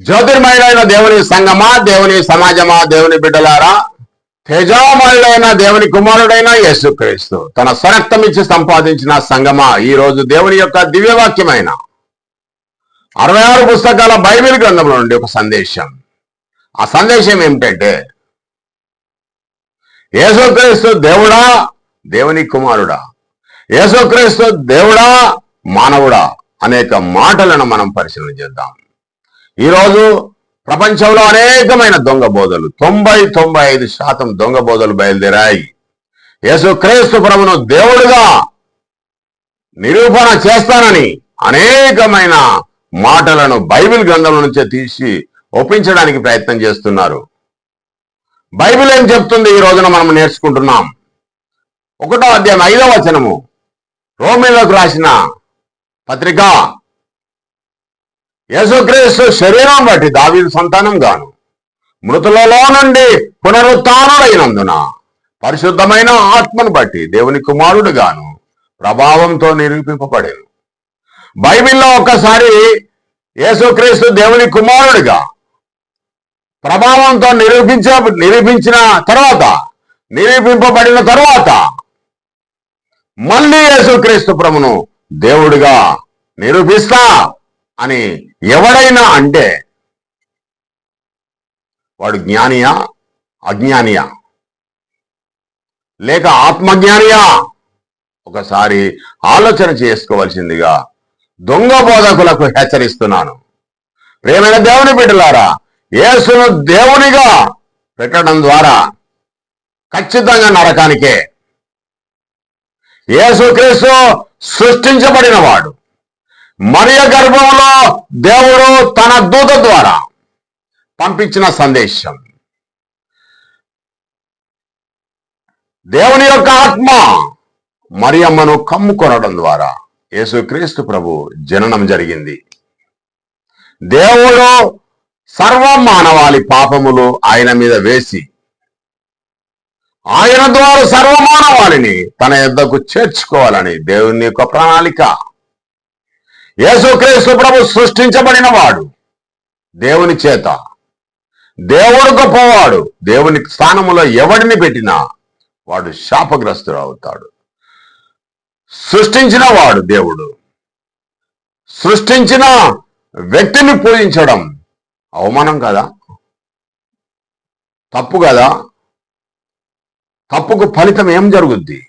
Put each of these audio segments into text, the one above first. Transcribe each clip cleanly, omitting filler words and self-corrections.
జ్యోతిర్మయుడైన దేవుని సంగమా, దేవుని సమాజమా, దేవుని బిడ్డలారా, తేజామయుడైన దేవుని కుమారుడైన యేసుక్రీస్తు తన స్వరక్తం ఇచ్చి సంపాదించిన సంగమా, ఈ రోజు దేవుని యొక్క దివ్యవాక్యమైన 66 పుస్తకాల బైబిల్ గ్రంథంలో నుండి ఒక సందేశం. ఆ సందేశం ఏమిటంటే, యేసుక్రీస్తు దేవుడా, దేవుని కుమారుడా, యేసుక్రీస్తు దేవుడా, మానవుడా అనేక మాటలను మనం పరిశీలన చేద్దాం. ఈరోజు ప్రపంచంలో అనేకమైన దొంగ బోధలు, 90-95% దొంగ బోధలు బయలుదేరాయి. యేసుక్రీస్తు ప్రభువును దేవుడుగా నిరూపణ చేస్తానని అనేకమైన మాటలను బైబిల్ గ్రంథం నుంచే తీసి ఒప్పించడానికి ప్రయత్నం చేస్తున్నారు. బైబిల్ ఏం చెప్తుంది ఈ రోజున మనం నేర్చుకుంటున్నాం. 1వ అధ్యాయం 5వ వచనము, రోమీయులకు రాసిన పత్రిక, యేసుక్రీస్తు శరీరం బట్టి దావీదు సంతానం గాను, మృతులలో నుండి పునరుత్థానుడైనందున పరిశుద్ధమైన ఆత్మను బట్టి దేవుని కుమారుడు గాను ప్రభావంతో నిరూపింపబడేను. బైబిల్లో ఒక్కసారి యేసుక్రీస్తు దేవుని కుమారుడిగా ప్రభావంతో నిరూపింపబడిన తర్వాత మళ్ళీ యేసుక్రీస్తు ప్రభును దేవుడిగా నిరూపిస్తా అని ఎవడైనా అంటే వాడు జ్ఞానియా, అజ్ఞానియా, లేక ఆత్మజ్ఞానియా? ఒకసారి ఆలోచన చేసుకోవాల్సిందిగా దొంగ బోధకులకు హెచ్చరిస్తున్నాను. ప్రియమైన దేవుని బిడ్డలారా, యేసును దేవునిగా పెట్టడం ద్వారా ఖచ్చితంగా నరకానికే. యేసుక్రీస్తు సృష్టించబడిన వాడు. మరియ గర్భంలో దేవుడు తన దూత ద్వారా పంపించిన సందేశం. దేవుని యొక్క ఆత్మ మరియమ్మను కమ్ముకొనడం ద్వారా యేసుక్రీస్తు ప్రభు జననం జరిగింది. దేవుడు సర్వ మానవాళి పాపములు ఆయన మీద వేసి ఆయన ద్వారా సర్వమానవాళిని తన యొద్దకు చేర్చుకోవాలని దేవుని యొక్క ప్రణాళిక. యేసుక్రీస్తు ప్రభు సృష్టించబడిన వాడు దేవుని చేత. దేవుడు గొప్పవాడు. దేవుని స్థానములో ఎవడిని పెట్టినా వాడు శాపగ్రస్తుడు అవుతాడు. సృష్టించిన వాడు దేవుడు. సృష్టించిన వ్యక్తిని పూజించడం అవమానం కదా? తప్పు కదా? తప్పుకు ఫలితం ఏం జరుగుద్ది?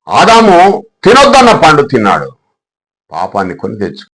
ఆదాము తినొద్దన్న పండు తిన్నాడు, పాపాన్ని కొని తెచ్చు